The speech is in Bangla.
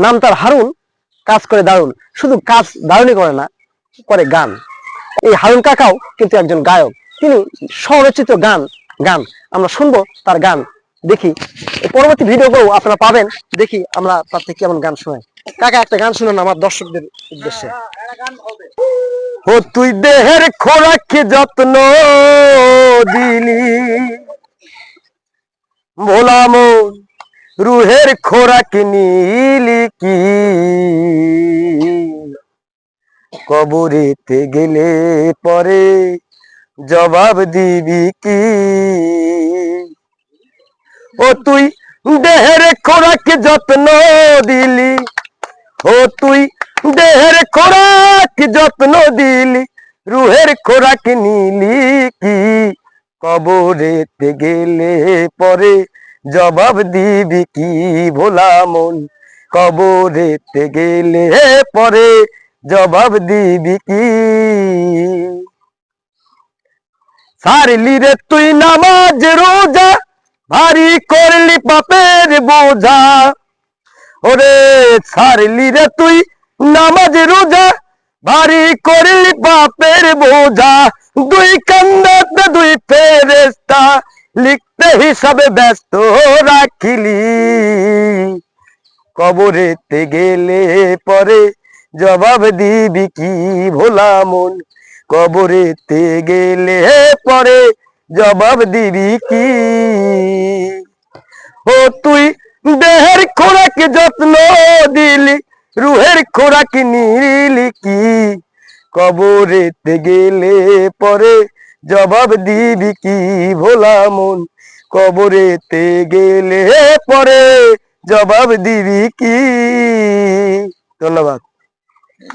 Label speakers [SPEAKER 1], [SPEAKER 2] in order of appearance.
[SPEAKER 1] নাম তার হারুন, কাজ করে দারুণ। শুধু কাজ দারুণই করে না, করে গান। এই হারুন কাকাও কিন্তু একজন গায়ক। তিনি স্বরচিত গান গান আমরা শুনবো তার গান। দেখি পরবর্তী ভিডিওগুলো আপনারা পাবেন। দেখি আমরা তার থেকে কেমন গান শোনাই। কাকা একটা গান শুনুন আমার দর্শকদের উদ্দেশ্যে। ও তুই দেহের খোরাক যত্ন দিলি ভোলা মন, রুহের খোরাক নিলি কি, কবরেতে গেলে পরে জবাব দিবি কি। ও তুই দেহের খোরাক যত্ন দিলি, ও তুই দেহের খোরাক যত্ন দিলি, রুহের খোরাক নিলি কি, কবরেতে গেলে পরে জবাব দিবি কি ভোলা মন, কবরেতে গেলে পরে জবাব দিবি কি। ছাড়লি রে তুই নামাজ রোজা, ভারী করলি পাপের বোঝা। ওরে ছাড়লি রে তুই নামাজ রোজা, ভারী করলি পাপের বোঝা। দুই কান্দাতে দুই ফেরেশতা, লিখতে হিসাবে ব্যস্ত রাখিলি, কবরেতে গেলে পরে জবাব দিবি কি ভোলা মন, কবরেতে গেলে পরে জবাব দিবি কি। ও তুই দেহের খোরাক যত্ন দিলি, রুহের খোরাক নিলি কি, কবরেতে গেলে পরে জবাব দিবি কি ভোলা মন, কবরেতে গেলে পরে জবাব দিবি কি। ধন্যবাদ।